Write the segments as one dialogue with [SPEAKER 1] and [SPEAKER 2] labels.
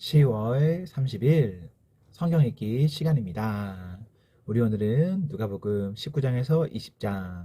[SPEAKER 1] 10월 30일 성경 읽기 시간입니다. 우리 오늘은 누가복음 19장에서 20장,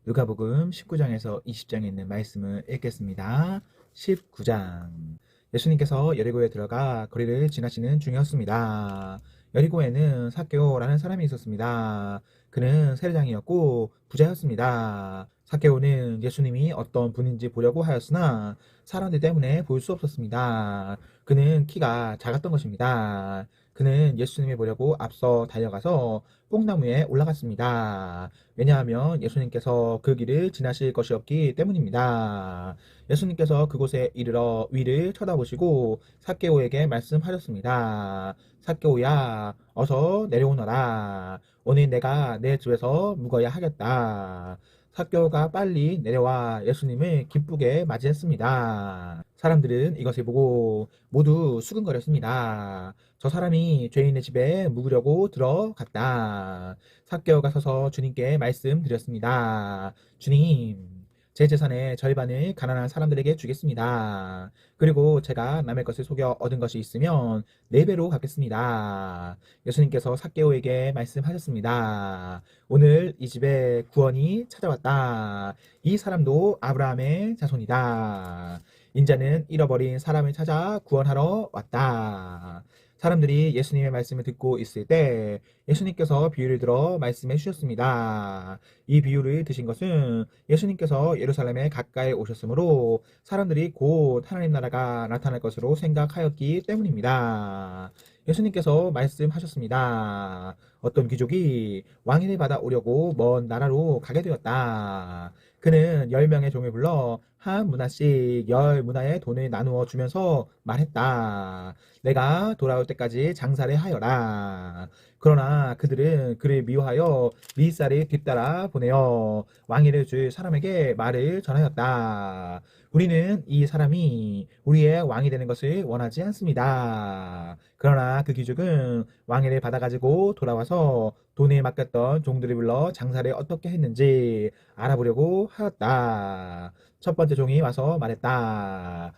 [SPEAKER 1] 누가복음 19장에서 20장에 있는 말씀을 읽겠습니다. 19장. 예수님께서 여리고에 들어가 거리를 지나시는 중이었습니다. 여리고에는 삭개오라는 사람이 있었습니다. 그는 세리장이었고 부자였습니다. 삭개오는 예수님이 어떤 분인지 보려고 하였으나 사람들 때문에 볼 수 없었습니다. 그는 키가 작았던 것입니다. 그는 예수님을 보려고 앞서 달려가서 뽕나무에 올라갔습니다. 왜냐하면 예수님께서 그 길을 지나실 것이었기 때문입니다. 예수님께서 그곳에 이르러 위를 쳐다보시고 삭개오에게 말씀하셨습니다. 삭개오야, 어서 내려오너라. 오늘 내가 내 집에서 묵어야 하겠다. 삭개오가 빨리 내려와 예수님을 기쁘게 맞이했습니다. 사람들은 이것을 보고 모두 수근거렸습니다. 저 사람이 죄인의 집에 묵으려고 들어갔다. 삭개오가 서서 주님께 말씀드렸습니다. 주님, 제 재산의 절반을 가난한 사람들에게 주겠습니다. 그리고 제가 남의 것을 속여 얻은 것이 있으면 4배로 갚겠습니다. 예수님께서 삭개오에게 말씀하셨습니다. 오늘 이 집에 구원이 찾아왔다. 이 사람도 아브라함의 자손이다. 인자는 잃어버린 사람을 찾아 구원하러 왔다. 사람들이 예수님의 말씀을 듣고 있을 때 예수님께서 비유를 들어 말씀해 주셨습니다. 이 비유를 드신 것은 예수님께서 예루살렘에 가까이 오셨으므로 사람들이 곧 하나님 나라가 나타날 것으로 생각하였기 때문입니다. 예수님께서 말씀하셨습니다. 어떤 귀족이 왕위를 받아오려고 먼 나라로 가게 되었다. 그는 10명의 종을 불러 한 문화씩 10문화의 돈을 나누어 주면서 말했다. 내가 돌아올 때까지 장사를 하여라. 그러나 그들은 그를 미워하여 밀사를 뒤따라 보내어 왕위를 줄 사람에게 말을 전하였다. 우리는 이 사람이 우리의 왕이 되는 것을 원하지 않습니다. 그러나 그 귀족은 왕위를 받아가지고 돌아와서 돈을 맡겼던 종들을 불러 장사를 어떻게 했는지 알아보려고 하였다. 첫 번째 종이 와서 말했다.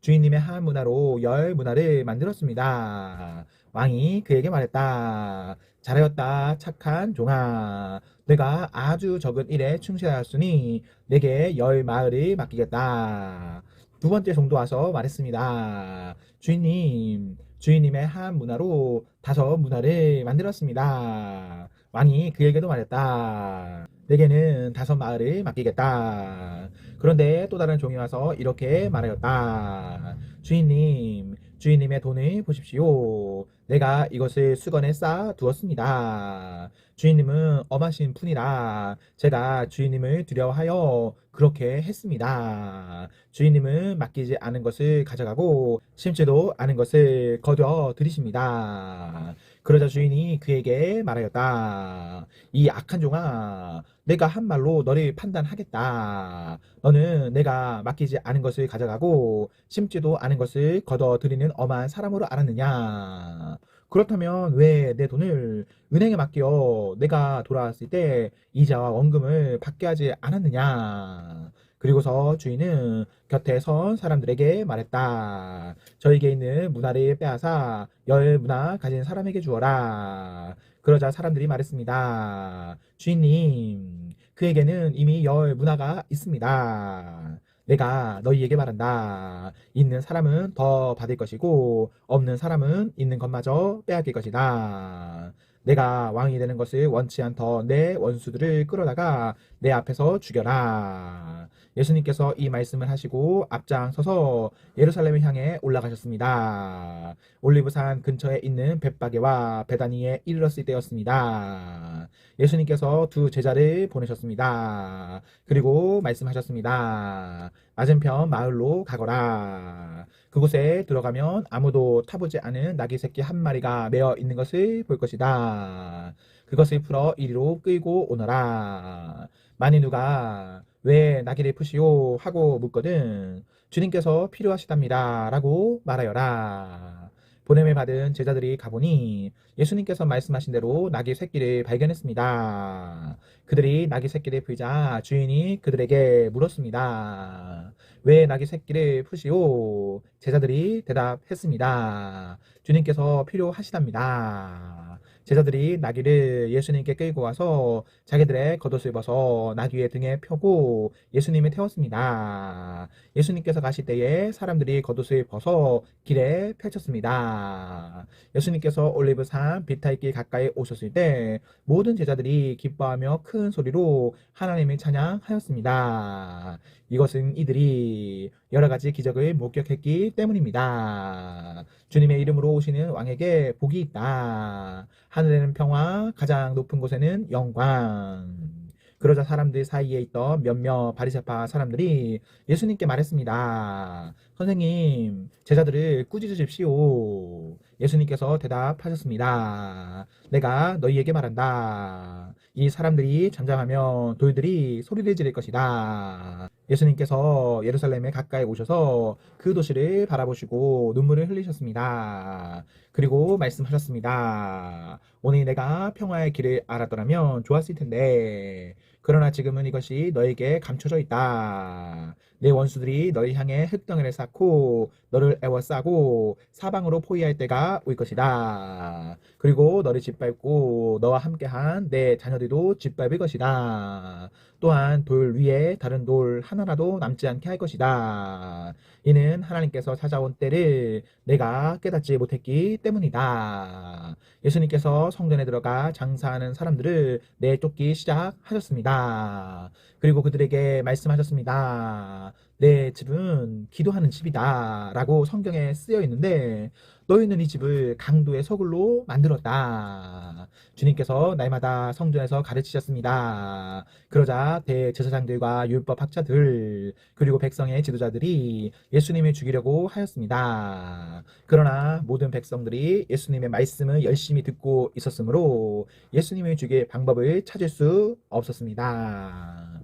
[SPEAKER 1] 주인님의 한 문화로 10문화를 만들었습니다. 왕이 그에게 말했다. 잘하였다, 착한 종아. 내가 아주 적은 일에 충실하였으니 내게 10마을을 맡기겠다. 두 번째 종도 와서 말했습니다. 주인님의 한 문화로 5문화를 만들었습니다. 왕이 그에게도 말했다. 내게는 5마을을 맡기겠다. 그런데 또 다른 종이 와서 이렇게 말하였다. 주인님의 돈을 보십시오. 내가 이것을 수건에 쌓아 두었습니다. 주인님은 엄하신 분이라 제가 주인님을 두려워하여 그렇게 했습니다. 주인님은 맡기지 않은 것을 가져가고 심지도 않은 것을 거둬 들이십니다. 그러자 주인이 그에게 말하였다. 이 악한 종아, 내가 한 말로 너를 판단하겠다. 너는 내가 맡기지 않은 것을 가져가고 심지도 않은 것을 거둬 들이는 엄한 사람으로 알았느냐? 그렇다면 왜 내 돈을 은행에 맡겨 내가 돌아왔을 때 이자와 원금을 받게 하지 않았느냐? 그리고서 주인은 곁에 선 사람들에게 말했다. 저에게 있는 문화를 빼앗아 10문화 가진 사람에게 주어라. 그러자 사람들이 말했습니다. 주인님, 그에게는 이미 10문화가 있습니다. 내가 너희에게 말한다. 있는 사람은 더 받을 것이고 없는 사람은 있는 것마저 빼앗길 것이다. 내가 왕이 되는 것을 원치 않더 내 원수들을 끌어다가 내 앞에서 죽여라. 예수님께서 이 말씀을 하시고 앞장서서 예루살렘을 향해 올라가셨습니다. 올리브산 근처에 있는 벳바게와 베다니에 이르렀을 때였습니다. 예수님께서 두 제자를 보내셨습니다. 그리고 말씀하셨습니다. 맞은편 마을로 가거라. 그곳에 들어가면 아무도 타보지 않은 나귀 새끼 한 마리가 메어 있는 것을 볼 것이다. 그것을 풀어 이리로 끌고 오너라. 만일 누가 왜 나귀를 푸시오 하고 묻거든 주님께서 필요하시답니다 라고 말하여라. 보냄을 받은 제자들이 가보니 예수님께서 말씀하신 대로 나귀 새끼를 발견했습니다. 그들이 나귀 새끼를 풀자 주인이 그들에게 물었습니다. 왜 나귀 새끼를 푸시오? 제자들이 대답했습니다. 주님께서 필요하시답니다. 제자들이 나귀를 예수님께 끌고 와서 자기들의 겉옷을 벗어 나귀의 등에 펴고 예수님을 태웠습니다. 예수님께서 가실 때에 사람들이 겉옷을 벗어 길에 펼쳤습니다. 예수님께서 올리브산 비탈길 가까이 오셨을 때 모든 제자들이 기뻐하며 큰 소리로 하나님을 찬양하였습니다. 이것은 이들이 여러 가지 기적을 목격했기 때문입니다. 주님의 이름으로 오시는 왕에게 복이 있다. 하늘에는 평화, 가장 높은 곳에는 영광. 그러자 사람들 사이에 있던 몇몇 바리새파 사람들이 예수님께 말했습니다. 선생님, 제자들을 꾸짖으십시오. 예수님께서 대답하셨습니다. 내가 너희에게 말한다. 이 사람들이 잠잠하면 돌들이 소리를 지를 것이다. 예수님께서 예루살렘에 가까이 오셔서 그 도시를 바라보시고 눈물을 흘리셨습니다. 그리고 말씀하셨습니다. 오늘 내가 평화의 길을 알았더라면 좋았을 텐데 그러나 지금은 이것이 너에게 감춰져 있다. 내 원수들이 너를 향해 흙덩이를 쌓고 너를 애워싸고 사방으로 포위할 때가 올 것이다. 그리고 너를 짓밟고 너와 함께한 내 자녀들도 짓밟을 것이다. 또한 돌 위에 다른 돌 하나라도 남지 않게 할 것이다. 이는 하나님께서 찾아온 때를 내가 깨닫지 못했기 때문이다. 예수님께서 성전에 들어가 장사하는 사람들을 내쫓기 시작하셨습니다. 그리고 그들에게 말씀하셨습니다. 내 집은 기도하는 집이다 라고 성경에 쓰여 있는데 너희는 이 집을 강도의 서굴로 만들었다. 주님께서 날마다 성전에서 가르치셨습니다. 그러자 대제사장들과 율법학자들 그리고 백성의 지도자들이 예수님을 죽이려고 하였습니다. 그러나 모든 백성들이 예수님의 말씀을 열심히 듣고 있었으므로 예수님을 죽일 방법을 찾을 수 없었습니다.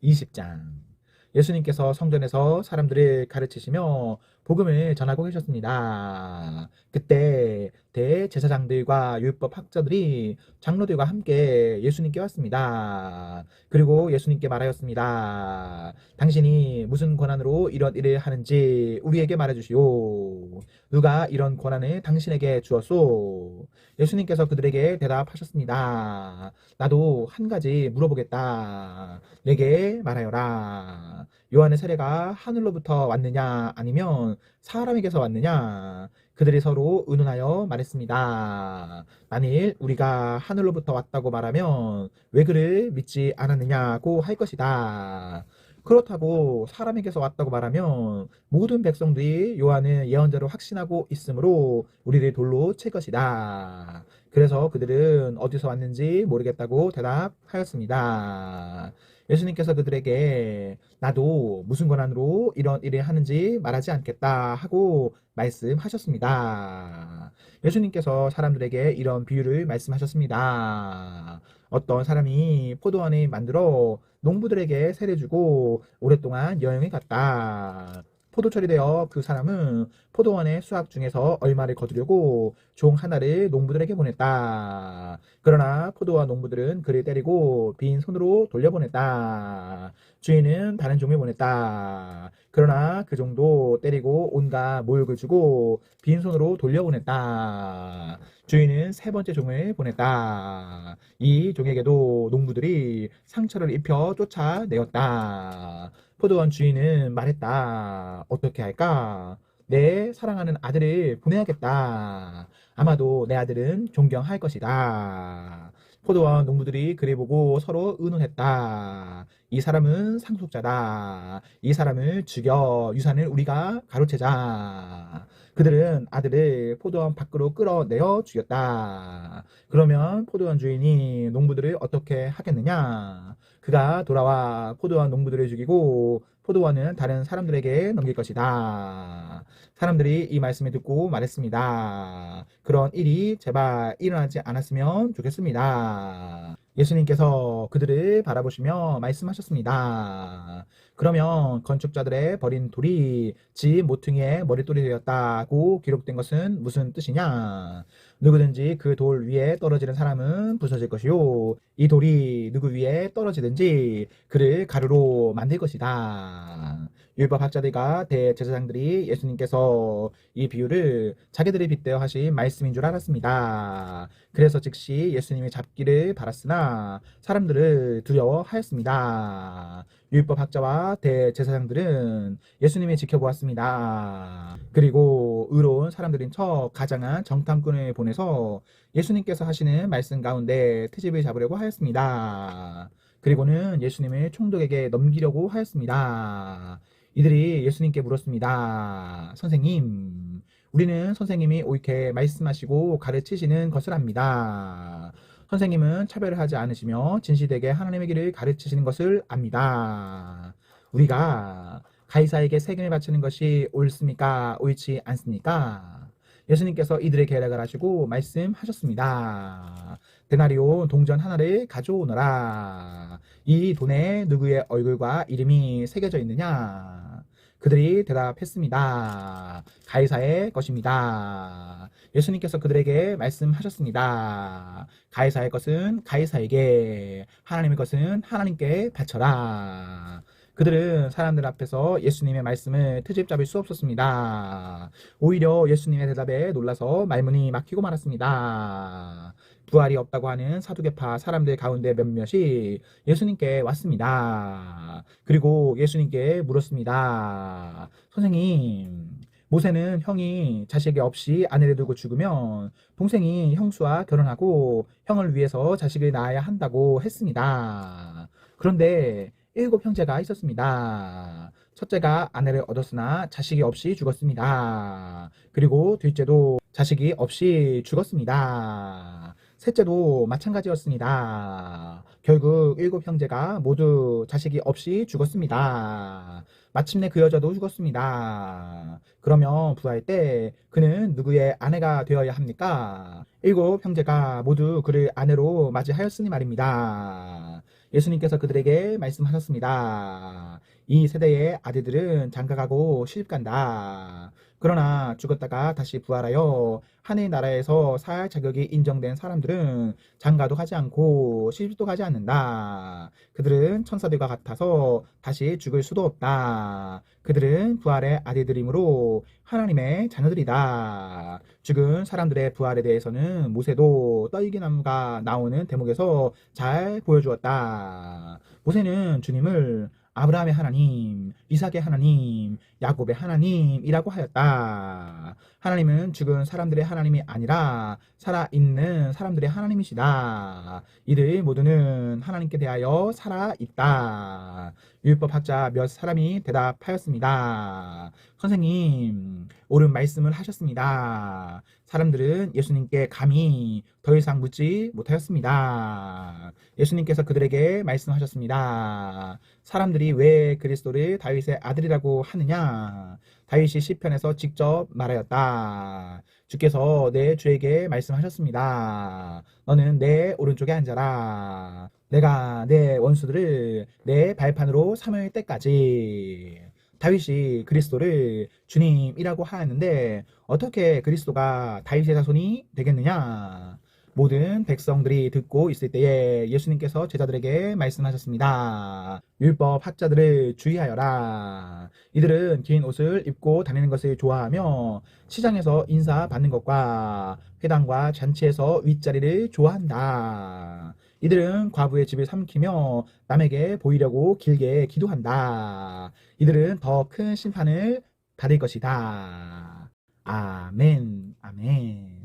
[SPEAKER 1] 20장 예수님께서 성전에서 사람들을 가르치시며 복음을 전하고 계셨습니다. 그때 대제사장들과 율법 학자들이 장로들과 함께 예수님께 왔습니다. 그리고 예수님께 말하였습니다. 당신이 무슨 권한으로 이런 일을 하는지 우리에게 말해주시오. 누가 이런 권한을 당신에게 주었소? 예수님께서 그들에게 대답하셨습니다. 나도 한 가지 물어보겠다. 내게 말하여라. 요한의 세례가 하늘로부터 왔느냐 아니면 사람에게서 왔느냐? 그들이 서로 의논하여 말했습니다. 만일 우리가 하늘로부터 왔다고 말하면 왜 그를 믿지 않았느냐고 할 것이다. 그렇다고 사람에게서 왔다고 말하면 모든 백성들이 요한은 예언자로 확신하고 있으므로 우리를 돌로 칠 것이다. 그래서 그들은 어디서 왔는지 모르겠다고 대답하였습니다. 예수님께서 그들에게 나도 무슨 권한으로 이런 일을 하는지 말하지 않겠다 하고 말씀하셨습니다. 예수님께서 사람들에게 이런 비유를 말씀하셨습니다. 어떤 사람이 포도원을 만들어 농부들에게 세를 주고 오랫동안 여행을 갔다. 포도철이 되어 그 사람은 포도원의 수확 중에서 얼마를 거두려고 종 하나를 농부들에게 보냈다. 그러나 포도원 농부들은 그를 때리고 빈 손으로 돌려보냈다. 주인은 다른 종을 보냈다. 그러나 그 종도 때리고 온갖 모욕을 주고 빈손으로 돌려보냈다. 주인은 세 번째 종을 보냈다. 이 종에게도 농부들이 상처를 입혀 쫓아내었다. 포도원 주인은 말했다. 어떻게 할까? 내 사랑하는 아들을 보내야겠다. 아마도 내 아들은 존경할 것이다. 포도원 농부들이 그를 보고 서로 의논했다. 이 사람은 상속자다. 이 사람을 죽여 유산을 우리가 가로채자. 그들은 아들을 포도원 밖으로 끌어내어 죽였다. 그러면 포도원 주인이 농부들을 어떻게 하겠느냐? 그가 돌아와 포도원 농부들을 죽이고 포도원은 다른 사람들에게 넘길 것이다. 사람들이 이 말씀을 듣고 말했습니다. 그런 일이 제발 일어나지 않았으면 좋겠습니다. 예수님께서 그들을 바라보시며 말씀하셨습니다. 그러면 건축자들의 버린 돌이 집 모퉁이의 머릿돌이 되었다고 기록된 것은 무슨 뜻이냐? 누구든지 그 돌 위에 떨어지는 사람은 부서질 것이요. 이 돌이 누구 위에 떨어지든지 그를 가루로 만들 것이다. 율법학자들과 대제사장들이 예수님께서 이 비유를 자기들이 빗대어 하신 말씀인 줄 알았습니다. 그래서 즉시 예수님이 잡기를 바랐으나 사람들을 두려워하였습니다. 율법학자와 대제사장들은 예수님이 지켜보았습니다. 그리고 의로운 사람들인 척 가장한 정탐꾼을 보내서 예수님께서 하시는 말씀 가운데 트집을 잡으려고 하였습니다. 그리고는 예수님을 총독에게 넘기려고 하였습니다. 이들이 예수님께 물었습니다. 선생님, 우리는 선생님이 옳게 말씀하시고 가르치시는 것을 압니다. 선생님은 차별을 하지 않으시며 진실되게 하나님의 길을 가르치시는 것을 압니다. 우리가 가이사에게 세금을 바치는 것이 옳습니까? 옳지 않습니까? 예수님께서 이들의 계략을 하시고 말씀하셨습니다. 데나리온 동전 하나를 가져오너라. 이 돈에 누구의 얼굴과 이름이 새겨져 있느냐? 그들이 대답했습니다. 가이사의 것입니다. 예수님께서 그들에게 말씀하셨습니다. 가이사의 것은 가이사에게, 하나님의 것은 하나님께 바쳐라. 그들은 사람들 앞에서 예수님의 말씀을 트집 잡을 수 없었습니다. 오히려 예수님의 대답에 놀라서 말문이 막히고 말았습니다. 부활이 없다고 하는 사두개파 사람들 가운데 몇몇이 예수님께 왔습니다. 그리고 예수님께 물었습니다. 선생님, 모세는 형이 자식이 없이 아내를 두고 죽으면 동생이 형수와 결혼하고 형을 위해서 자식을 낳아야 한다고 했습니다. 그런데 7형제가 있었습니다. 첫째가 아내를 얻었으나 자식이 없이 죽었습니다. 그리고 둘째도 자식이 없이 죽었습니다. 셋째도 마찬가지였습니다. 결국 7형제가 모두 자식이 없이 죽었습니다. 마침내 그 여자도 죽었습니다. 그러면 부활 때 그는 누구의 아내가 되어야 합니까? 7형제가 모두 그를 아내로 맞이하였으니 말입니다. 예수님께서 그들에게 말씀하셨습니다. 이 세대의 아들들은 장가가고 시집간다. 그러나 죽었다가 다시 부활하여 하늘나라에서 살 자격이 인정된 사람들은 장가도 가지 않고 시집도 가지 않는다. 그들은 천사들과 같아서 다시 죽을 수도 없다. 그들은 부활의 아들들이므로 하나님의 자녀들이다. 죽은 사람들의 부활에 대해서는 모세도 떨기나무가 나오는 대목에서 잘 보여주었다. 모세는 주님을 아브라함의 하나님, 이삭의 하나님, 야곱의 하나님이라고 하였다. 하나님은 죽은 사람들의 하나님이 아니라 살아있는 사람들의 하나님이시다. 이들 모두는 하나님께 대하여 살아있다. 율법학자 몇 사람이 대답하였습니다. 선생님, 옳은 말씀을 하셨습니다. 사람들은 예수님께 감히 더 이상 묻지 못하였습니다. 예수님께서 그들에게 말씀하셨습니다. 사람들이 왜 그리스도를 다윗의 아들이라고 하느냐? 다윗이 시편에서 직접 말하였다. 주께서 내 주에게 말씀하셨습니다. 너는 내 오른쪽에 앉아라. 내가 내 원수들을 내 발판으로 삼을 때까지. 다윗이 그리스도를 주님이라고 하였는데 어떻게 그리스도가 다윗의 자손이 되겠느냐? 모든 백성들이 듣고 있을 때에 예수님께서 제자들에게 말씀하셨습니다. 율법 학자들을 주의하여라. 이들은 긴 옷을 입고 다니는 것을 좋아하며 시장에서 인사받는 것과 회당과 잔치에서 윗자리를 좋아한다. 이들은 과부의 집을 삼키며 남에게 보이려고 길게 기도한다. 이들은 더 큰 심판을 받을 것이다. 아멘, 아멘.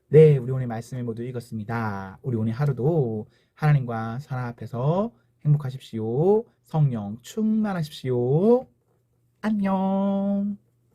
[SPEAKER 1] 네, 우리 오늘 말씀을 모두 읽었습니다. 우리 오늘 하루도 하나님과 사람 앞에서 행복하십시오. 성령 충만하십시오. 안녕.